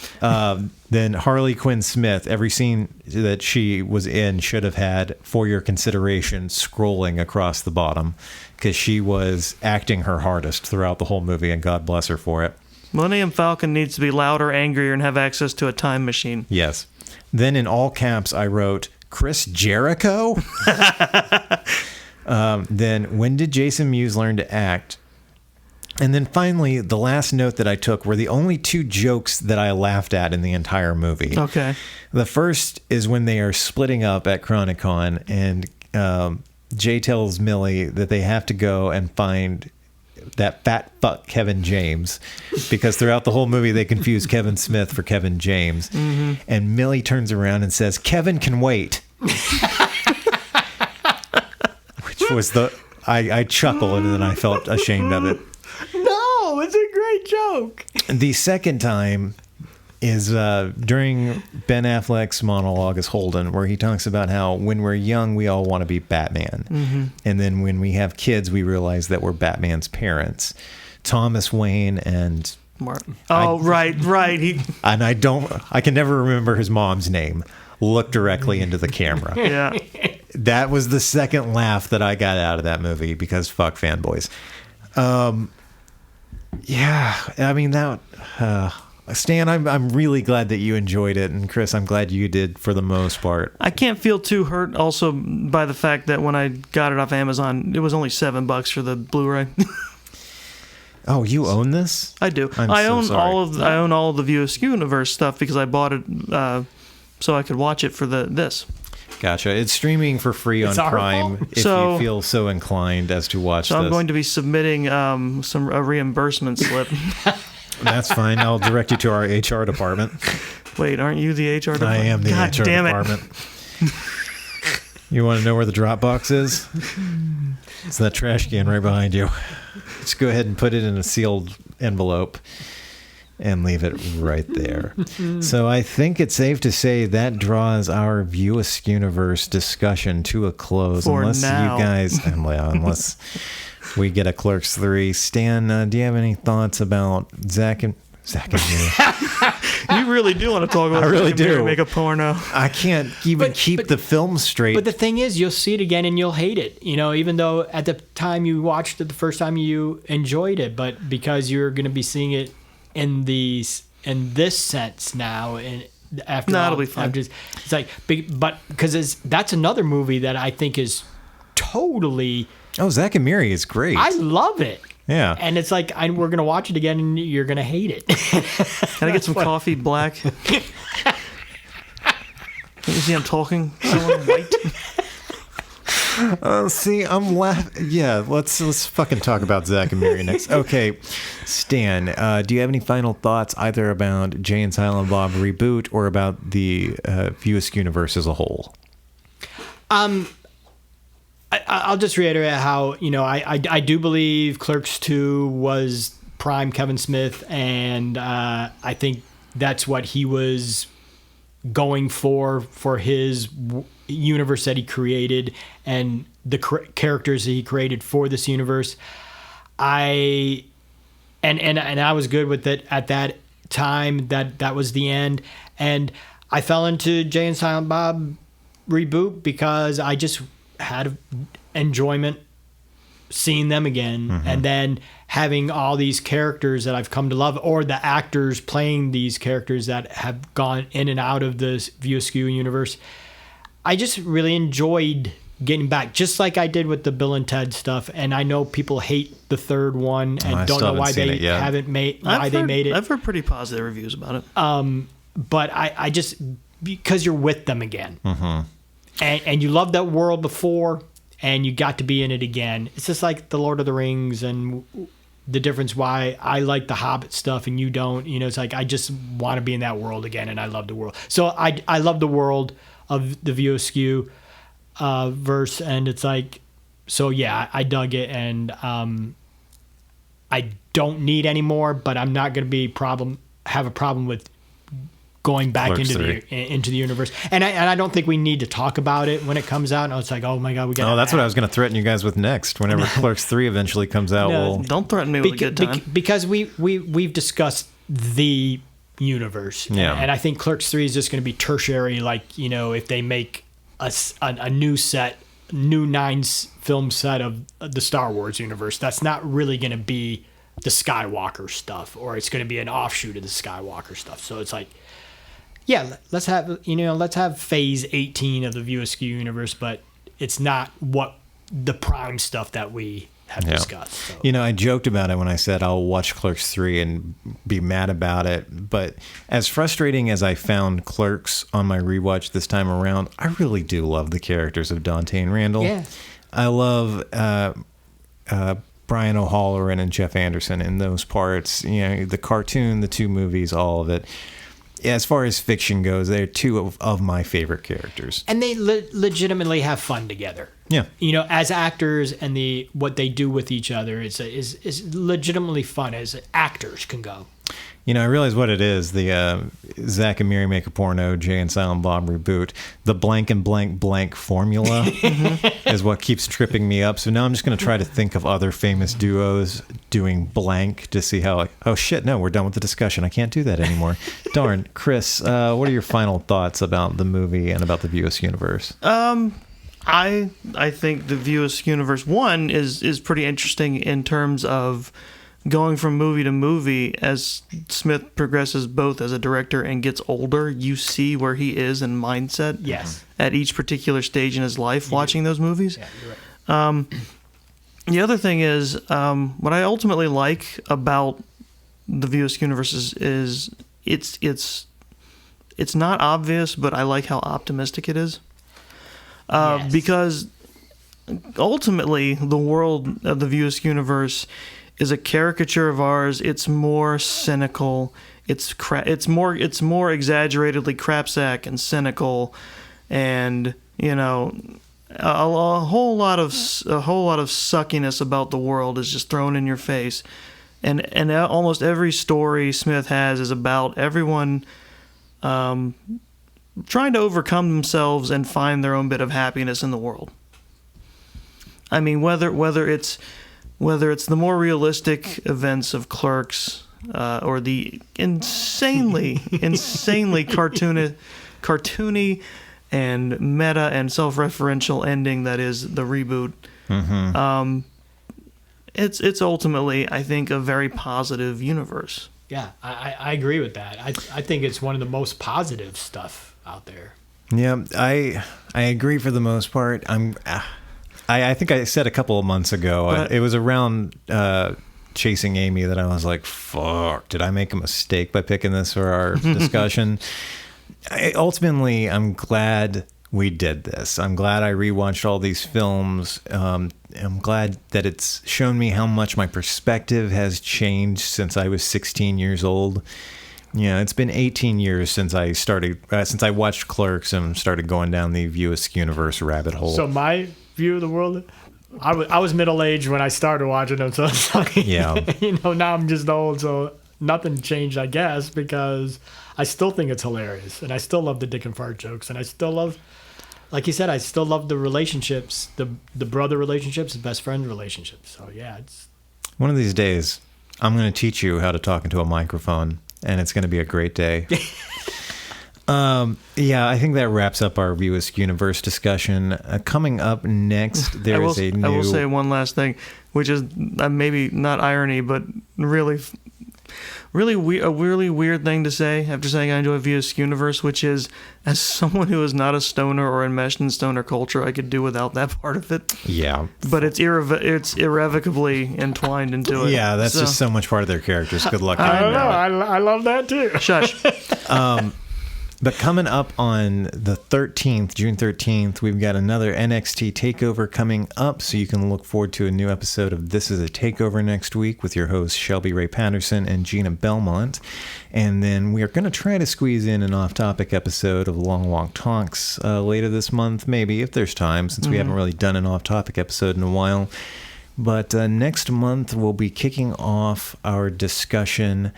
Then Harley Quinn Smith, every scene that she was in should have had, for your consideration, scrolling across the bottom, because she was acting her hardest throughout the whole movie, and God bless her for it. Millennium Falcon needs to be louder, angrier, and have access to a time machine. Yes. Then in all caps, I wrote, Chris Jericho? Then, when did Jason Mewes learn to act? And then finally, the last note that I took were the only 2 jokes that I laughed at in the entire movie. Okay. The first is when they are splitting up at Chronicon, and Jay tells Millie that they have to go and find that fat fuck Kevin James, because throughout the whole movie they confuse Kevin Smith for Kevin James. Mm-hmm. And Millie turns around and says, Kevin can wait. Which was I chuckled, and then I felt ashamed of it. No, it's a great joke. The second time is during Ben Affleck's monologue as Holden, where he talks about how when we're young, we all want to be Batman. Mm-hmm. And then when we have kids, we realize that we're Batman's parents. Thomas Wayne and... Martin. Right. I can never remember his mom's name. Look directly into the camera. Yeah. That was the second laugh that I got out of that movie, because fuck fanboys. Yeah, I mean, that... Stan, I'm really glad that you enjoyed it, and Chris, I'm glad you did for the most part. I can't feel too hurt also by the fact that when I got it off Amazon, it was only $7 for the Blu-ray. Oh, you own this? I do. I own all of the View Askewniverse stuff because I bought it so I could watch it for this. Gotcha. It's streaming for free on It's our Prime fault? if So- you feel so inclined as to watch So this. I'm going to be submitting a reimbursement slip. That's fine. I'll direct you to our HR department. Wait, aren't you the HR department? I am the God HR damn it. department. You want to know where the Dropbox is? It's that trash can right behind you. Just go ahead and put it in a sealed envelope and leave it right there. So I think it's safe to say that draws our View Askewniverse discussion to a close. For unless now. you guys, unless we get a Clerks 3. Stan, do you have any thoughts about Zach and me? You really do want to talk about I really Cameo do. Make a porno. I can't even keep the film straight. But the thing is, you'll see it again and you'll hate it. You know, even though at the time you watched it the first time you enjoyed it, but because you're going to be seeing it in this sense now, and after No, all, it'll be fun. it's like, but because that's another movie that I think is totally. Oh, Zach and Miri is great. I love it. Yeah. And it's like we're gonna watch it again, and you're gonna hate it. Can I get some coffee black? Can you see I'm talking? Someone white? See, I'm laughing. Yeah, let's fucking talk about Zach and Miri next. Okay, Stan, do you have any final thoughts either about Jay and Silent Bob Reboot or about the View Askewniverse as a whole? I'll just reiterate how, you know, I do believe Clerks 2 was prime Kevin Smith, and I think that's what he was going for his universe that he created and the characters that he created for this universe. And I was good with it at that time. That was the end, and I fell into Jay and Silent Bob Reboot because I just had enjoyment seeing them again, and then having all these characters that I've come to love, or the actors playing these characters that have gone in and out of the View Askew universe. I just really enjoyed getting back, just like I did with the Bill and Ted stuff. And I know people hate the third one and I don't still know why haven't seen they it yet. haven't made it. I've heard pretty positive reviews about it. But I just, because you're with them again, and you loved that world before, and you got to be in it again. It's just like the Lord of the Rings, and the difference why I like the Hobbit stuff and you don't. You know, it's like I just want to be in that world again, and I love the world. So I love the world of the View Askew verse, and it's like, so yeah, I dug it, and I don't need any more, but I'm not going to have a problem with going back Clerks into the universe, and I don't think we need to talk about it when it comes out. And it's like, oh my god, we got. Oh, that's what I was going to threaten you guys with next. Whenever Clerks 3 eventually comes out, No. we'll... Don't threaten me with a good time. because we've discussed the universe, Yeah. and I think Clerks 3 is just going to be tertiary. Like, you know, if they make a new film set of the Star Wars universe, that's not really going to be the Skywalker stuff, or it's going to be an offshoot of the Skywalker stuff. So it's like, yeah, let's have phase 18 of the View Askew universe, but it's not what the prime stuff that we have discussed. So. You know, I joked about it when I said I'll watch Clerks 3 and be mad about it. But as frustrating as I found Clerks on my rewatch this time around, I really do love the characters of Dante and Randall. Yeah. I love Brian O'Halloran and Jeff Anderson in those parts. You know, the cartoon, the two movies, all of it. As far as fiction goes, they're two of my favorite characters. And they legitimately have fun together. Yeah. You know, as actors, and what they do with each other is legitimately fun as actors can go. You know, I realize what it is. The Zach and Miri Make a Porno, Jay and Silent Bob Reboot. The blank and blank blank formula is what keeps tripping me up. So now I'm just going to try to think of other famous duos doing blank to see how, like, oh shit, no, we're done with the discussion. I can't do that anymore. Darn. Chris, what are your final thoughts about the movie and about the View Askewniverse? I think the View Askewniverse 1 is pretty interesting in terms of going from movie to movie. As Smith progresses both as a director and gets older, you see where he is in mindset. Yes. At each particular stage in his life, watching those movies. Yeah, you're right. The other thing is, what I ultimately like about the View Askewniverse is it's not obvious, but I like how optimistic it is. Yes. Because ultimately the world of the View Askewniverse is a caricature of ours. It's more cynical. It's more exaggeratedly crapsack and cynical, and a whole lot of suckiness about the world is just thrown in your face, and almost every story Smith has is about everyone trying to overcome themselves and find their own bit of happiness in the world. I mean, whether it's the more realistic events of Clerks, or the insanely cartoony and meta and self-referential ending that is the reboot. Mm-hmm. It's ultimately, I think, a very positive universe. Yeah, I agree with that. I think it's one of the most positive stuff out there. Yeah, I agree for the most part. I think I said a couple of months ago, it was around Chasing Amy that I was like, fuck, did I make a mistake by picking this for our discussion? Ultimately, I'm glad we did this. I'm glad I rewatched all these films. I'm glad that it's shown me how much my perspective has changed since I was 16 years old. It's been 18 years since I watched Clerks and started going down the View Askewniverse rabbit hole. So my view of the world, I was middle-aged when I started watching them, so it's like, yeah. Now I'm just old, so nothing changed, I guess, because I still think it's hilarious, and I still love the dick and fart jokes, and I still love, like you said, I still love the relationships, the brother relationships, the best friend relationships. So yeah, it's one of these days I'm going to teach you how to talk into a microphone, and it's going to be a great day. Yeah, I think that wraps up our View Askewniverse discussion. Coming up next, I will say one last thing, which is maybe not irony, but really a really weird thing to say after saying I enjoy View Askewniverse, which is, as someone who is not a stoner or enmeshed in stoner culture, I could do without that part of it. Yeah. But it's irrevocably entwined into it. Yeah, that's just so much part of their characters. Good luck. I don't know. I love that too. Shush. But coming up on the 13th, June 13th, we've got another NXT TakeOver coming up, so you can look forward to a new episode of This is a Takeover next week with your hosts Shelby Ray Patterson and Gina Belmont. And then we are going to try to squeeze in an off-topic episode of Long Walk Talks later this month, maybe, if there's time, since we haven't really done an off-topic episode in a while. But next month, we'll be kicking off our discussion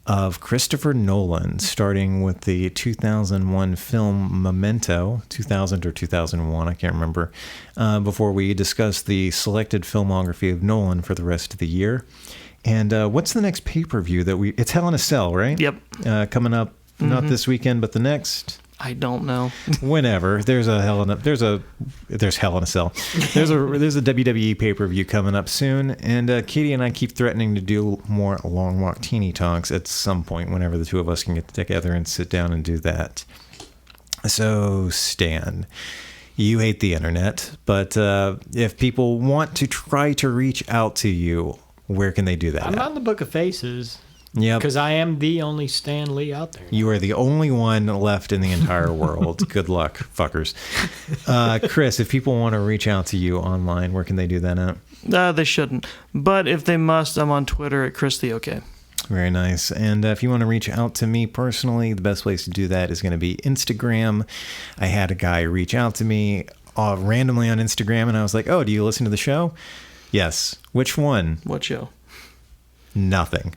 of Christopher Nolan, starting with the 2001 film Memento, 2000 or 2001, I can't remember, before we discuss the selected filmography of Nolan for the rest of the year. And what's the next pay-per-view it's Hell in a Cell, right? Yep. Coming up, not this weekend, but the next. I don't know. Whenever there's Hell in a Cell. There's a WWE pay-per-view coming up soon, and Katie and I keep threatening to do more Long Walk Teeny Talks at some point whenever the two of us can get together and sit down and do that. So, Stan, you hate the internet, but if people want to try to reach out to you, where can they do that? I'm on the Book of Faces. Yeah, because I am the only Stan Lee out there. You are the only one left in the entire world. Good luck, fuckers. Chris, if people want to reach out to you online, where can they do that at? They shouldn't. But if they must, I'm on Twitter at Chris the OK. Very nice. And if you want to reach out to me personally, the best place to do that is going to be Instagram. I had a guy reach out to me randomly on Instagram, and I was like, oh, do you listen to the show? Yes. Which one? What show? Nothing.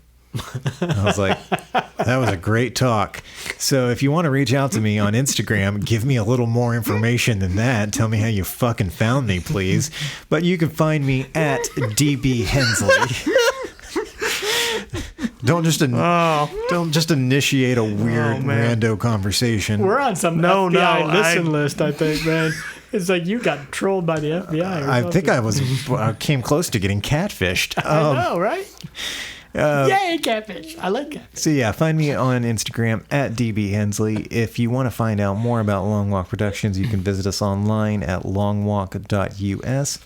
I was like, that was a great talk. So if you want to reach out to me on Instagram, give me a little more information than that. Tell me how you fucking found me, please. But you can find me at DB Hensley. Don't just initiate a weird rando conversation. We're on some FBI list, I think, man. It's like you got trolled by the FBI. I think I came close to getting catfished. I know, right? Yay, catfish. I like catfish. So yeah, find me on Instagram at DB Hensley. If you want to find out more about Long Walk Productions, you can visit us online at longwalk.us.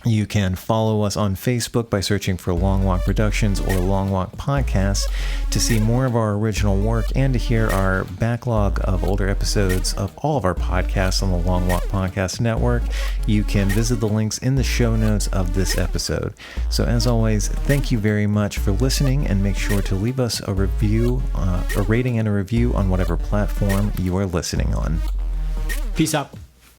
You can follow us on Facebook by searching for Long Walk Productions or Long Walk Podcasts to see more of our original work and to hear our backlog of older episodes of all of our podcasts on the Long Walk Podcast Network. You can visit the links in the show notes of this episode. So as always, thank you very much for listening, and make sure to leave us a review, a rating and a review on whatever platform you are listening on. Peace out.